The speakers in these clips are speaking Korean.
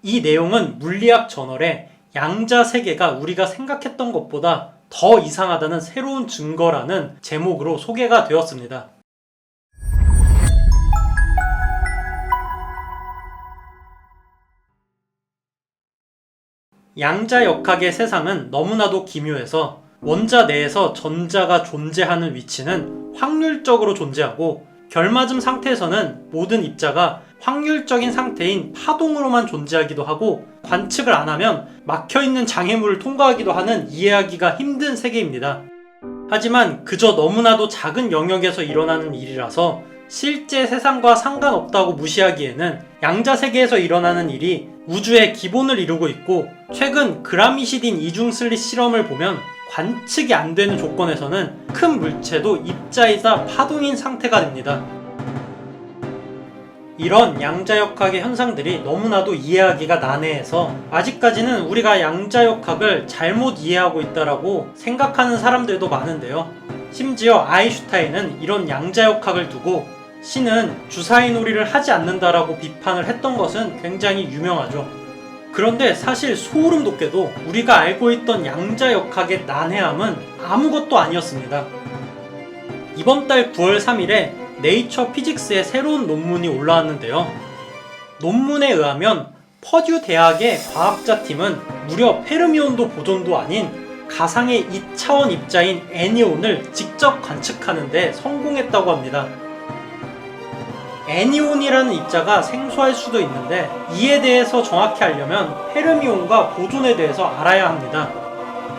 이 내용은 물리학 저널에 양자 세계가 우리가 생각했던 것보다 더 이상하다는 새로운 증거라는 제목으로 소개가 되었습니다. 양자역학의 세상은 너무나도 기묘해서 원자 내에서 전자가 존재하는 위치는 확률적으로 존재하고 결맞음 상태에서는 모든 입자가 확률적인 상태인 파동으로만 존재하기도 하고 관측을 안 하면 막혀있는 장애물을 통과하기도 하는 이해하기가 힘든 세계입니다. 하지만 그저 너무나도 작은 영역에서 일어나는 일이라서 실제 세상과 상관없다고 무시하기에는 양자세계에서 일어나는 일이 우주의 기본을 이루고 있고 최근 그라미시딘 이중슬릿 실험을 보면 관측이 안 되는 조건에서는 큰 물체도 입자이자 파동인 상태가 됩니다. 이런 양자역학의 현상들이 너무나도 이해하기가 난해해서 아직까지는 우리가 양자역학을 잘못 이해하고 있다라고 생각하는 사람들도 많은데요. 심지어 아인슈타인은 이런 양자역학을 두고 신은 주사위 놀이를 하지 않는다라고 비판을 했던 것은 굉장히 유명하죠. 그런데 사실 소름 돋게도 우리가 알고 있던 양자역학의 난해함은 아무것도 아니었습니다. 이번 달 9월 3일에 네이처 피직스의 새로운 논문이 올라왔는데요. 논문에 의하면 퍼듀 대학의 과학자팀은 무려 페르미온도 보존도 아닌 가상의 2차원 입자인 애니온을 직접 관측하는 데 성공했다고 합니다. 애니온이라는 입자가 생소할 수도 있는데 이에 대해서 정확히 알려면 페르미온과 보존에 대해서 알아야 합니다.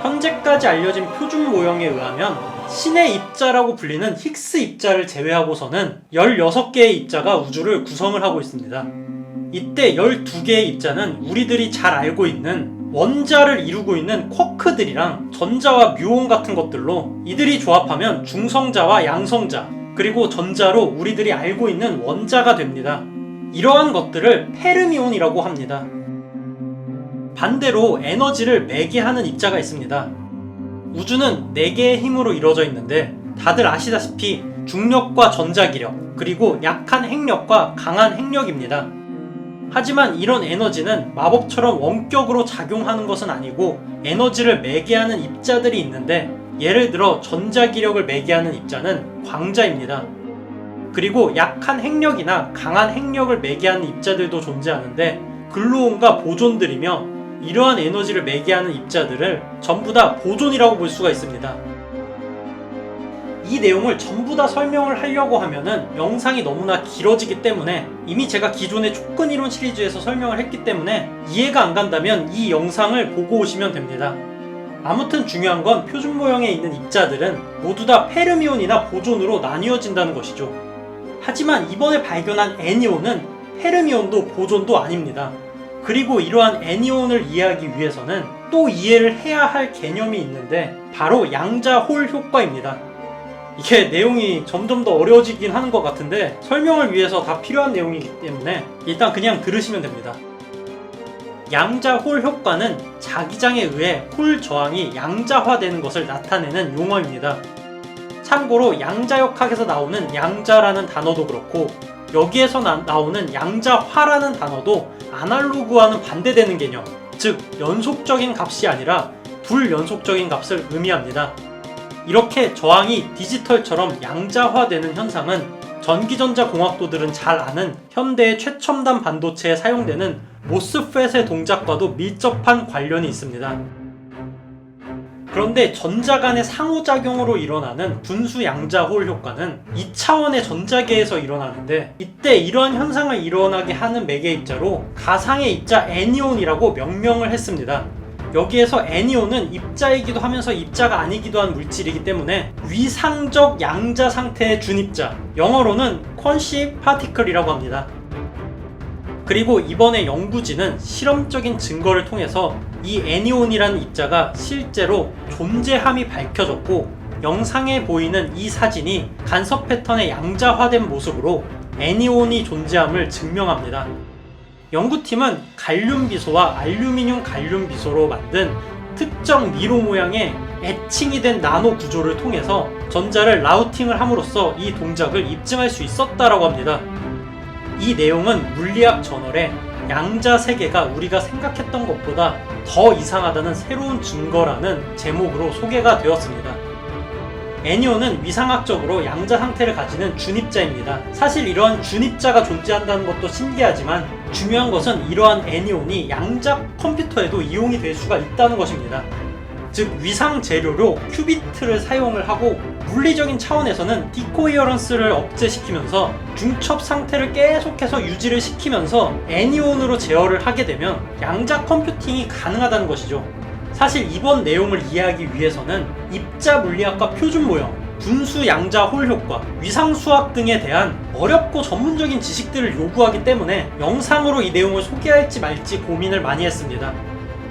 현재까지 알려진 표준 모형에 의하면 신의 입자라고 불리는 힉스 입자를 제외하고서는 16개의 입자가 우주를 구성을 하고 있습니다. 이때 12개의 입자는 우리들이 잘 알고 있는 원자를 이루고 있는 쿼크들이랑 전자와 뮤온 같은 것들로 이들이 조합하면 중성자와 양성자 그리고 전자로 우리들이 알고 있는 원자가 됩니다. 이러한 것들을 페르미온이라고 합니다. 반대로 에너지를 매개하는 입자가 있습니다. 우주는 4개의 힘으로 이루어져 있는데 다들 아시다시피 중력과 전자기력 그리고 약한 핵력과 강한 핵력입니다. 하지만 이런 에너지는 마법처럼 원격으로 작용하는 것은 아니고 에너지를 매개하는 입자들이 있는데 예를 들어 전자기력을 매개하는 입자는 광자입니다. 그리고 약한 핵력이나 강한 핵력을 매개하는 입자들도 존재하는데 글루온과 보존들이며 이러한 에너지를 매개하는 입자들을 전부 다 보존이라고 볼 수가 있습니다. 이 내용을 전부 다 설명을 하려고 하면은 영상이 너무나 길어지기 때문에 이미 제가 기존의 촉근이론 시리즈에서 설명을 했기 때문에 이해가 안 간다면 이 영상을 보고 오시면 됩니다. 아무튼 중요한 건 표준 모형에 있는 입자들은 모두 다 페르미온이나 보존으로 나뉘어진다는 것이죠. 하지만 이번에 발견한 애니온은 페르미온도 보존도 아닙니다. 그리고 이러한 애니온을 이해하기 위해서는 또 이해를 해야 할 개념이 있는데 바로 양자홀 효과입니다. 이게 내용이 점점 더 어려워지긴 하는 것 같은데 설명을 위해서 다 필요한 내용이기 때문에 일단 그냥 들으시면 됩니다. 양자홀 효과는 자기장에 의해 홀 저항이 양자화되는 것을 나타내는 용어입니다. 참고로 양자역학에서 나오는 양자라는 단어도 그렇고 여기에서 나오는 양자화라는 단어도 아날로그와는 반대되는 개념, 즉 연속적인 값이 아니라 불연속적인 값을 의미합니다. 이렇게 저항이 디지털처럼 양자화되는 현상은 전기전자공학도들은 잘 아는 현대의 최첨단 반도체에 사용되는 모스펫의 동작과도 밀접한 관련이 있습니다. 그런데 전자 간의 상호작용으로 일어나는 분수 양자홀 효과는 2차원의 전자계에서 일어나는데 이때 이러한 현상을 일어나게 하는 매개 입자로 가상의 입자 애니온이라고 명명을 했습니다. 여기에서 애니온은 입자이기도 하면서 입자가 아니기도 한 물질이기 때문에 위상적 양자 상태의 준입자, 영어로는 퀀시 파티클이라고 합니다. 그리고 이번에 연구진은 실험적인 증거를 통해서 이 애니온이라는 입자가 실제로 존재함이 밝혀졌고 영상에 보이는 이 사진이 간섭 패턴의 양자화된 모습으로 애니온이 존재함을 증명합니다. 연구팀은 갈륨 비소와 알루미늄 갈륨 비소로 만든 특정 미로 모양의 애칭이 된 나노 구조를 통해서 전자를 라우팅을 함으로써 이 동작을 입증할 수 있었다라고 합니다. 이 내용은 물리학 저널에 양자 세계가 우리가 생각했던 것보다 더 이상하다는 새로운 증거라는 제목으로 소개가 되었습니다. 애니온은 위상학적으로 양자 상태를 가지는 준입자입니다. 사실 이러한 준입자가 존재한다는 것도 신기하지만 중요한 것은 이러한 애니온이 양자 컴퓨터에도 이용이 될 수가 있다는 것입니다. 즉 위상 재료로 큐비트를 사용을 하고 물리적인 차원에서는 디코이어런스를 억제시키면서 중첩 상태를 계속해서 유지를 시키면서 애니온으로 제어를 하게 되면 양자 컴퓨팅이 가능하다는 것이죠. 사실 이번 내용을 이해하기 위해서는 입자 물리학과 표준 모형, 분수 양자 홀 효과, 위상 수학 등에 대한 어렵고 전문적인 지식들을 요구하기 때문에 영상으로 이 내용을 소개할지 말지 고민을 많이 했습니다.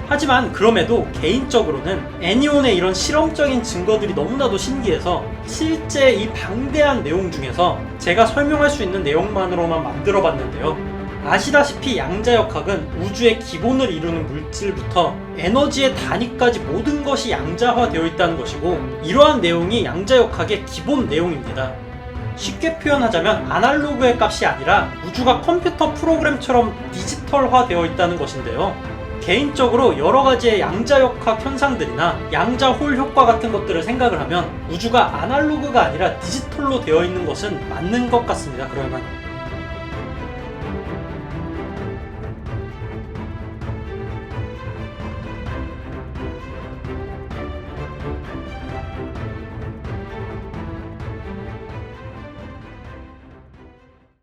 하지만 그럼에도 개인적으로는 애니온의 이런 실험적인 증거들이 너무나도 신기해서 실제 이 방대한 내용 중에서 제가 설명할 수 있는 내용만으로만 만들어 봤는데요. 아시다시피 양자역학은 우주의 기본을 이루는 물질부터 에너지의 단위까지 모든 것이 양자화되어 있다는 것이고 이러한 내용이 양자역학의 기본 내용입니다. 쉽게 표현하자면 아날로그의 값이 아니라 우주가 컴퓨터 프로그램처럼 디지털화 되어 있다는 것인데요. 개인적으로 여러가지의 양자역학 현상들이나 양자홀 효과 같은 것들을 생각을 하면 우주가 아날로그가 아니라 디지털로 되어 있는 것은 맞는 것 같습니다. 그러면